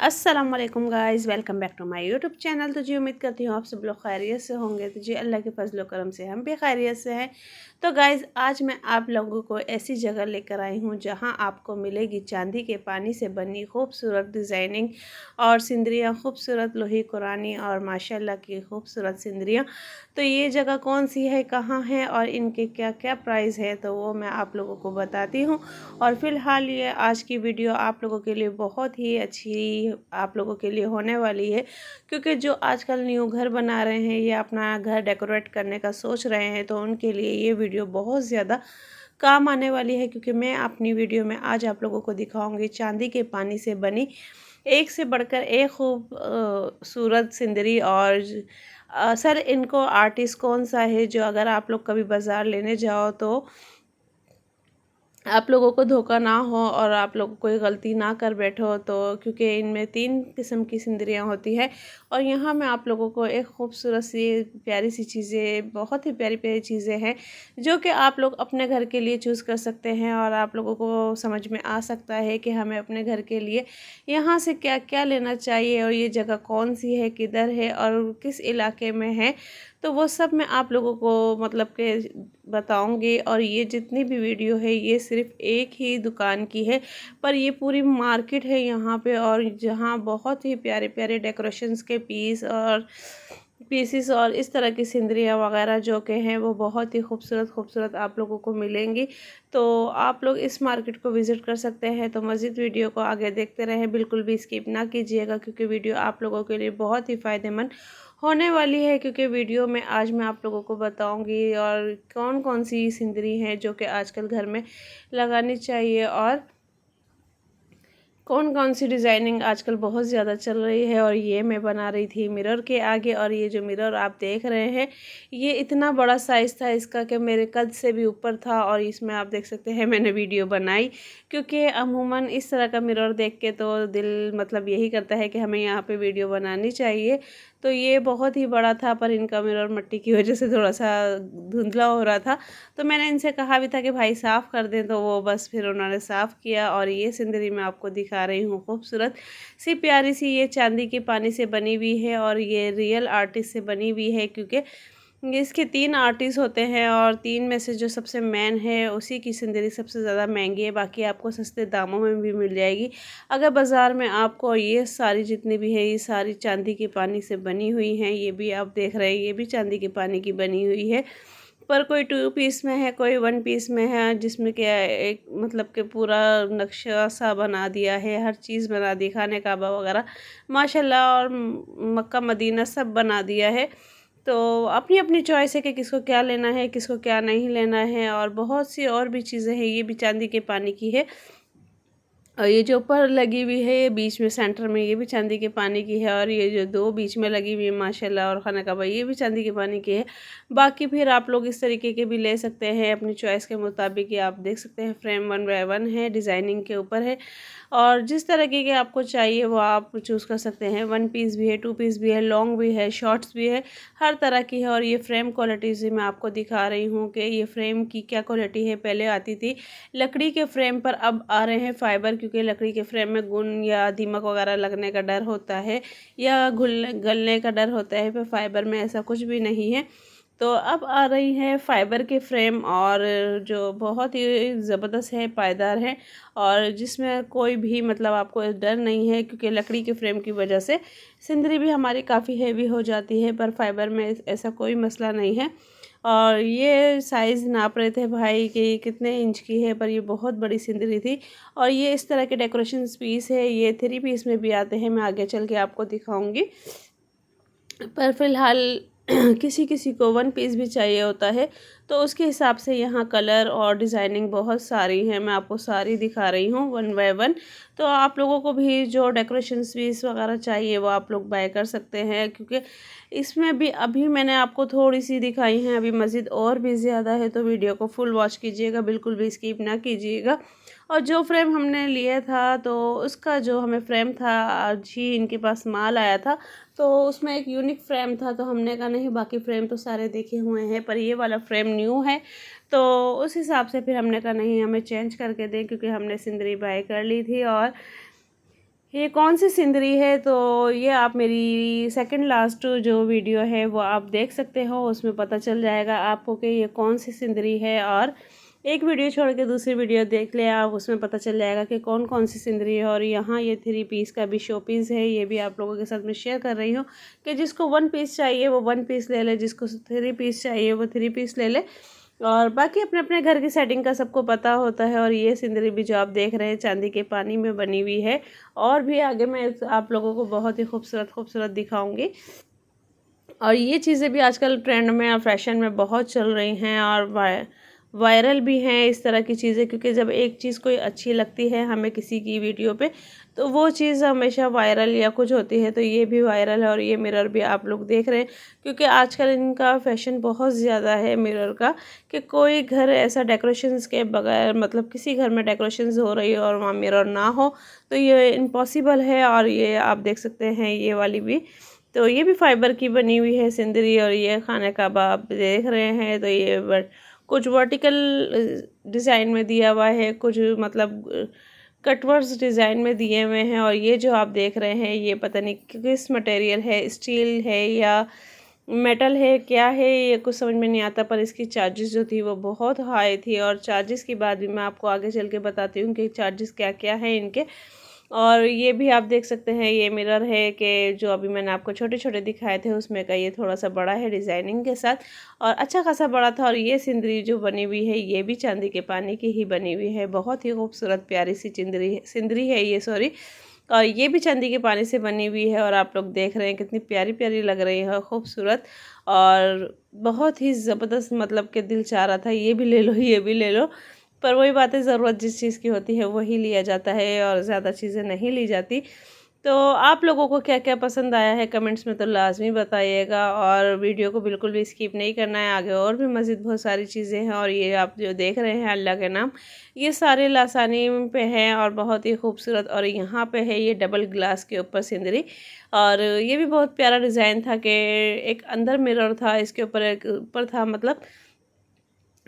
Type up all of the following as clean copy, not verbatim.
अस्सलाम वालेकुम guys, welcome back to my YouTube channel. तो जी उम्मीद करती हूँ आप सब लोग खैरियत से होंगे। तो जी अल्लाह के फजल व करम से हम भी खैरियत से हैं। तो गाइज़ आज मैं आप लोगों को ऐसी जगह लेकर आई हूँ जहाँ आपको मिलेगी चांदी के पानी से बनी खूबसूरत डिज़ाइनिंग और सिंदरियाँ, खूबसूरत लोही कुरानी और माशाल्लाह की खूबसूरत सिंदरियाँ। तो ये जगह कौन सी है, कहाँ है और इनके क्या क्या प्राइस है, तो वो मैं आप लोगों को बताती हूँ। और फ़िलहाल ये आज की वीडियो आप लोगों के लिए बहुत ही अच्छी आप लोगों के लिए होने वाली है, क्योंकि जो आजकल न्यू घर बना रहे हैं या अपना घर डेकोरेट करने का सोच रहे हैं, तो उनके लिए ये वीडियो बहुत ज़्यादा काम आने वाली है। क्योंकि मैं अपनी वीडियो में आज आप लोगों को दिखाऊंगी चांदी के पानी से बनी एक से बढ़कर एक खूब सूरत सिंदरी। और सर इनको आर्टिस्ट कौन सा है, जो अगर आप लोग कभी बाज़ार लेने जाओ तो आप लोगों को धोखा ना हो और आप लोग कोई गलती ना कर बैठो। तो क्योंकि इनमें 3 किस्म की सिंदरियाँ होती है और यहाँ मैं आप लोगों को एक खूबसूरत सी प्यारी सी चीज़ें, बहुत ही प्यारी प्यारी चीज़ें हैं जो कि आप लोग अपने घर के लिए चूज़ कर सकते हैं। और आप लोगों को समझ में आ सकता है कि हमें अपने घर के लिए यहाँ से क्या क्या लेना चाहिए और ये जगह कौन सी है, किधर है और किस इलाके में है। तो वो सब मैं आप लोगों को मतलब के बताऊंगी। और ये जितनी भी वीडियो है ये सिर्फ एक ही दुकान की है, पर ये पूरी मार्केट है यहाँ पे। और जहाँ बहुत ही प्यारे प्यारे डेकोरेशंस के पीसीस और इस तरह की सिंदरियाँ वगैरह जो के हैं वो बहुत ही खूबसूरत खूबसूरत आप लोगों को मिलेंगी। तो आप लोग इस मार्केट को विज़िट कर सकते हैं। तो मज़ीद वीडियो को आगे देखते रहें, बिल्कुल भी स्किप ना कीजिएगा, क्योंकि वीडियो आप लोगों के लिए बहुत ही फ़ायदेमंद होने वाली है। क्योंकि वीडियो में आज मैं आप लोगों को बताऊंगी और कौन कौन सी सिंदरी हैं जो कि आजकल घर में लगानी चाहिए और कौन कौन सी डिज़ाइनिंग आजकल बहुत ज़्यादा चल रही है। और ये मैं बना रही थी मिरर के आगे। और ये जो मिरर आप देख रहे हैं ये इतना बड़ा साइज़ था इसका कि मेरे कद से भी ऊपर था। और इसमें आप देख सकते हैं मैंने वीडियो बनाई, क्योंकि अमूमन इस तरह का मिरर देख के तो दिल मतलब यही करता है कि हमें यहाँ पे वीडियो बनानी चाहिए। तो ये बहुत ही बड़ा था, पर इनका मिरर मिट्टी की वजह से थोड़ा सा धुंधला हो रहा था। तो मैंने इनसे कहा भी था कि भाई साफ़ कर दें, तो वो बस फिर उन्होंने साफ़ किया। और ये सिंदरी मैं आपको दिखा रही हूँ खूबसूरत सी प्यारी सी, ये चांदी के पानी से बनी हुई है और ये रियल आर्टिस्ट से बनी हुई है। क्योंकि इसके 3 आर्टिस्ट होते हैं और 3 में से जो सबसे मेन है उसी की सिंदरी सबसे ज़्यादा महंगी है। बाकी आपको सस्ते दामों में भी मिल जाएगी। अगर बाज़ार में आपको ये सारी जितनी भी है ये सारी चांदी के पानी से बनी हुई हैं। ये भी आप देख रहे हैं ये भी चांदी के पानी की बनी हुई है, पर कोई 2 पीस में है, कोई 1 पीस में है, जिसमें क्या एक मतलब कि पूरा नक्शा सा बना दिया है, हर चीज़ बना दी, खाने काबा वगैरह माशाल्लाह और मक्का मदीना सब बना दिया है। तो अपनी अपनी चॉइस है कि किसको क्या लेना है, किसको क्या नहीं लेना है। और बहुत सी और भी चीज़ें हैं, ये भी चांदी के पानी की है। और ये जो ऊपर लगी हुई है ये बीच में सेंटर में ये भी चांदी के पानी की है। और ये जो 2 बीच में लगी हुई है माशाल्लाह और खाना काबा ये भी चांदी के पानी की है। बाकी फिर आप लोग इस तरीके के भी ले सकते हैं अपनी चॉइस के मुताबिक। ये आप देख सकते हैं फ्रेम 1 बाय 1 है, डिज़ाइनिंग के ऊपर है। और जिस तरीके के आपको चाहिए वो आप चूज़ कर सकते हैं। 1 पीस भी है, 2 पीस भी है, लॉन्ग भी है, शॉर्ट्स भी है, हर तरह की है। और ये फ्रेम क्वालिटी से मैं आपको दिखा रही हूँ कि ये फ्रेम की क्या क्वालिटी है। पहले आती थी लकड़ी के फ्रेम पर, अब आ रहे हैं फाइबर, क्योंकि लकड़ी के फ्रेम में घुन या दीमक वगैरह लगने का डर होता है या घुलने गलने का डर होता है, पर फाइबर में ऐसा कुछ भी नहीं है। तो अब आ रही है फाइबर के फ्रेम और जो बहुत ही ज़बरदस्त है, पायदार है और जिसमें कोई भी मतलब आपको डर नहीं है। क्योंकि लकड़ी के फ्रेम की वजह से सिंदरी भी हमारी काफ़ी हैवी हो जाती है, पर फाइबर में ऐसा कोई मसला नहीं है। और ये साइज़ नाप रहे थे भाई कि कितने इंच की है, पर ये बहुत बड़ी सिंदरी थी। और ये इस तरह के डेकोरेशन पीस है, ये 3 पीस में भी आते हैं, मैं आगे चल के आपको दिखाऊंगी। पर फिलहाल किसी किसी को 1 पीस भी चाहिए होता है, तो उसके हिसाब से यहाँ कलर और डिज़ाइनिंग बहुत सारी हैं, मैं आपको सारी दिखा रही हूँ 1 बाय 1। तो आप लोगों को भी जो डेकोरेशन पीस वगैरह चाहिए वो आप लोग बाय कर सकते हैं। क्योंकि इसमें भी अभी मैंने आपको थोड़ी सी दिखाई हैं, अभी मज़ीद और भी ज़्यादा है। तो वीडियो को फुल वॉच कीजिएगा, बिल्कुल भी स्किप ना कीजिएगा। और जो फ्रेम हमने लिया था तो उसका जो हमें फ्रेम था, आज ही इनके पास माल आया था, तो उसमें एक यूनिक फ्रेम था। तो हमने कहा नहीं, बाकी फ्रेम तो सारे देखे हुए हैं पर ये वाला फ्रेम न्यू है। तो उस हिसाब से फिर हमने कहा नहीं, हमें चेंज करके दें, क्योंकि हमने सिंदरी बाय कर ली थी। और ये कौन सी सिंदरी है, तो ये आप मेरी सेकंड लास्ट जो वीडियो है वो आप देख सकते हो, उसमें पता चल जाएगा आपको कि ये कौन सी सिंदरी है। और एक वीडियो छोड़ के दूसरी वीडियो देख ले आप, उसमें पता चल जाएगा कि कौन कौन सी सिंदरी है। और यहाँ ये 3 पीस का भी शो पीस है, ये भी आप लोगों के साथ में शेयर कर रही हूँ कि जिसको 1 पीस चाहिए वो 1 पीस ले ले, जिसको 3 पीस चाहिए वो 3 पीस ले ले। और बाकी अपने अपने घर की सेटिंग का सबको पता होता है। और ये सिंदरी भी जो आप देख रहे हैं चांदी के पानी में बनी हुई है। और भी आगे मैं आप लोगों को बहुत ही खूबसूरत खूबसूरत दिखाऊंगी। और ये चीज़ें भी आजकल ट्रेंड में और फैशन में बहुत चल रही हैं और वायरल भी हैं इस तरह की चीज़ें, क्योंकि जब एक चीज़ कोई अच्छी लगती है हमें किसी की वीडियो पे, तो वो चीज़ हमेशा वायरल या कुछ होती है। तो ये भी वायरल है और ये मिरर भी आप लोग देख रहे हैं, क्योंकि आजकल इनका फैशन बहुत ज़्यादा है मिरर का, कि कोई घर ऐसा डेकोरेशंस के बगैर, मतलब किसी घर में डेकोरेशंस हो रही हो और वहाँ मिरर ना हो, तो ये इम्पॉसिबल है। और ये आप देख सकते हैं ये वाली भी, तो ये भी फाइबर की बनी हुई है सिंदरी। और ये खाने का आप देख रहे हैं, तो ये कुछ वर्टिकल डिज़ाइन में दिया हुआ है, कुछ मतलब कटवर्स डिज़ाइन में दिए हुए हैं। और ये जो आप देख रहे हैं ये पता नहीं किस मटेरियल है, स्टील है या मेटल है, क्या है ये कुछ समझ में नहीं आता। पर इसकी चार्जेस जो थी वो बहुत हाई थी, और चार्जेस की बात भी मैं आपको आगे चल के बताती हूँ कि चार्जेस क्या क्या हैं इनके। और ये भी आप देख सकते हैं ये मिरर है कि जो अभी मैंने आपको छोटे छोटे दिखाए थे उसमें का ये थोड़ा सा बड़ा है डिज़ाइनिंग के साथ, और अच्छा खासा बड़ा था। और ये सिंदरी जो बनी हुई है ये भी चांदी के पानी की ही बनी हुई है, बहुत ही खूबसूरत प्यारी सी सिंदरी है ये, सॉरी। और ये भी चांदी के पानी से बनी हुई है, और आप लोग देख रहे हैं कितनी प्यारी प्यारी लग रही है, खूबसूरत और बहुत ही ज़बरदस्त। मतलब कि दिल चाह रहा था ये भी ले लो ये भी ले लो, पर वही बात है, ज़रूरत जिस चीज़ की होती है वही लिया जाता है और ज़्यादा चीज़ें नहीं ली जाती। तो आप लोगों को क्या क्या पसंद आया है कमेंट्स में तो लाजमी बताइएगा, और वीडियो को बिल्कुल भी स्किप नहीं करना है, आगे और भी मज़ीद बहुत सारी चीज़ें हैं। और ये आप जो देख रहे हैं अल्लाह के नाम, ये सारे लासानी पे हैं और बहुत ही खूबसूरत। और यहाँ पे है ये डबल ग्लास के ऊपर सिंदरी, और ये भी बहुत प्यारा डिज़ाइन था कि एक अंदर मिरर था, इसके ऊपर एक ऊपर था, मतलब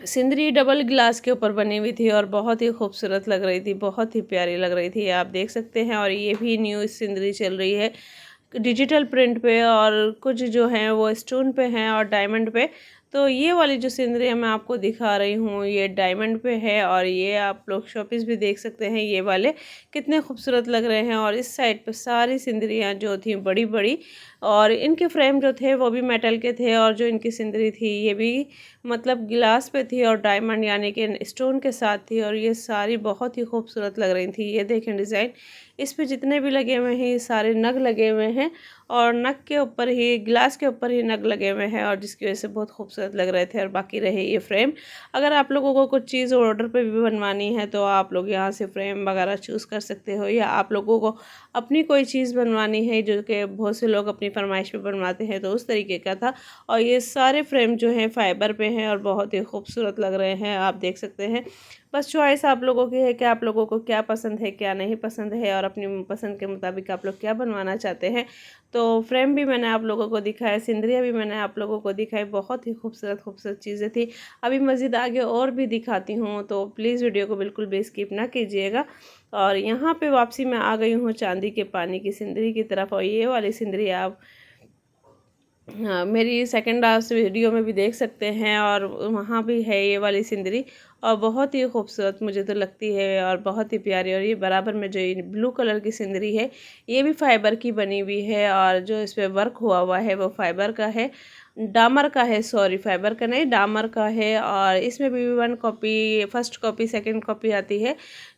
सिंदरी डबल ग्लास के ऊपर बनी हुई थी और बहुत ही खूबसूरत लग रही थी, बहुत ही प्यारी लग रही थी, आप देख सकते हैं। और ये भी न्यू सिंदरी चल रही है डिजिटल प्रिंट पे, और कुछ जो हैं वो स्टोन पे हैं और डायमंड पे। तो ये वाली जो सिंदरी है मैं आपको दिखा रही हूँ ये डायमंड पे है, और ये आप लोग शॉपीस भी देख सकते हैं ये वाले कितने खूबसूरत लग रहे हैं। और इस साइड पे सारी सिंदरियाँ जो थी बड़ी बड़ी, और इनके फ्रेम जो थे वो भी मेटल के थे, और जो इनकी सिंदरी थी ये भी मतलब गिलास पे थी और डायमंड यानी कि स्टोन के साथ थी। और ये सारी बहुत ही खूबसूरत लग रही थी। ये देखें डिज़ाइन, इस पे जितने भी लगे हुए हैं ये सारे नग लगे हुए हैं, और नग के ऊपर ही, ग्लास के ऊपर ही नग लगे हुए हैं, और जिसकी वजह से बहुत खूबसूरत लग रहे थे। और बाकी रहे ये फ्रेम, अगर आप लोगों को कुछ चीज़ ऑर्डर पे भी बनवानी है तो आप लोग यहाँ से फ्रेम वगैरह चूज़ कर सकते हो, या आप लोगों को अपनी कोई चीज़ बनवानी है जो कि बहुत से लोग अपनी फरमाइश पे बनवाते हैं, तो उस तरीके का था। और ये सारे फ्रेम जो हैं फाइबर पे हैं और बहुत ही खूबसूरत लग रहे हैं, आप देख सकते हैं। बस चॉइस आप लोगों की है कि आप लोगों को क्या पसंद है क्या नहीं पसंद है, और अपनी पसंद के मुताबिक आप लोग क्या बनवाना चाहते हैं। तो फ्रेम भी मैंने आप लोगों को दिखाया, सिंदरियाँ भी मैंने आप लोगों को दिखाई, बहुत ही खूबसूरत खूबसूरत चीज़ें थी। अभी मज़ीद आगे और भी दिखाती हूँ, तो प्लीज़ वीडियो को बिल्कुल भी स्किप ना कीजिएगा। और यहाँ पे वापसी मैं आ गई हूँ चांदी के पानी की सिंदरी की तरफ, और ये वाली सिंदरी आप हाँ मेरी सेकंड लास्ट वीडियो में भी देख सकते हैं, और वहाँ भी है ये वाली सिंदरी, और बहुत ही खूबसूरत मुझे तो लगती है और बहुत ही प्यारी। और ये बराबर में जो ये ब्लू कलर की सिंदरी है ये भी फाइबर की बनी हुई है, और जो इस पर वर्क हुआ हुआ है वो फाइबर का है, डामर का है, सॉरी फाइबर का नहीं डामर का है। और इसमें भी 1 copy, first copy second copy आती है।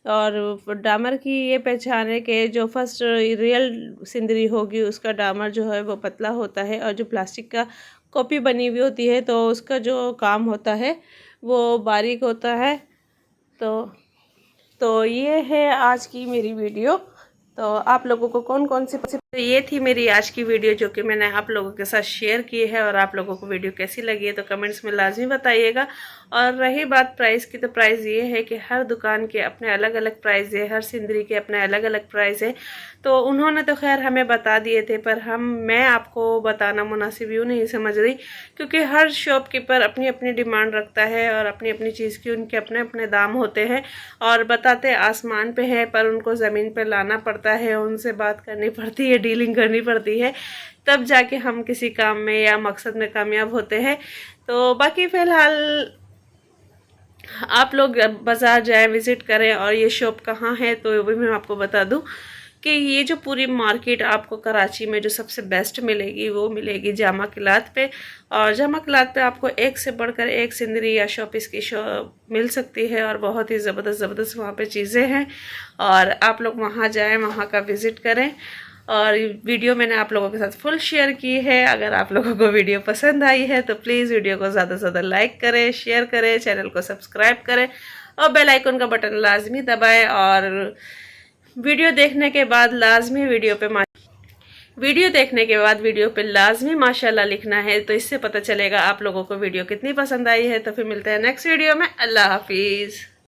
और डामर की ये पहचान है कि जो फर्स्ट रियल सिंदरी होगी उसका डामर जो है वो पतला होता है, और जो प्लास्टिक का कॉपी बनी हुई होती है तो उसका जो काम होता है वो बारीक होता है। तो ये है आज की मेरी वीडियो। तो आप लोगों को कौन कौन सी तो ये थी मेरी आज की वीडियो जो कि मैंने आप लोगों के साथ शेयर की है। और आप लोगों को वीडियो कैसी लगी है तो कमेंट्स में लाजमी बताइएगा। और रही बात प्राइस की, तो प्राइस ये है कि हर दुकान के अपने अलग अलग प्राइस है, हर सिंदरी के अपने अलग अलग प्राइस है। तो उन्होंने तो खैर हमें बता दिए थे, पर मैं आपको बताना मुनासिब यूँ नहीं समझ रही, क्योंकि हर शॉपकीपर अपनी अपनी डिमांड रखता है और अपनी अपनी चीज़ की उनके अपने अपने दाम होते हैं। और बताते आसमान पे है, पर उनको ज़मीन पे लाना पड़ता है, उनसे बात करनी पड़ती है, डीलिंग करनी पड़ती है, तब जाके हम किसी काम में या मकसद में कामयाब होते हैं। तो बाकी फ़िलहाल आप लोग बाज़ार जाएं, विज़िट करें। और ये शॉप कहाँ है तो वो भी मैं आपको बता दूं कि ये जो पूरी मार्केट आपको कराची में जो सबसे बेस्ट मिलेगी वो मिलेगी जामा किलात पे। और जामा किलात पे आपको एक से बढ़कर एक सिंदरी या शॉपिस की शॉप मिल सकती है, और बहुत ही ज़बरदस्त वहाँ पे चीज़ें हैं। और आप लोग वहाँ जाएं, वहाँ का विज़िट करें। और वीडियो मैंने आप लोगों के साथ फुल शेयर की है। अगर आप लोगों को वीडियो पसंद आई है तो प्लीज़ वीडियो को ज़्यादा से ज़्यादा लाइक करें, शेयर करें, चैनल को सब्सक्राइब करें और बेल आइकन का बटन लाजमी दबाएं। और वीडियो देखने के बाद लाजमी वीडियो पे लाजमी माशाल्लाह लिखना है, तो इससे पता चलेगा आप लोगों को वीडियो कितनी पसंद आई है। तो फिर मिलते हैं नेक्स्ट वीडियो में। अल्लाह हाफिज़।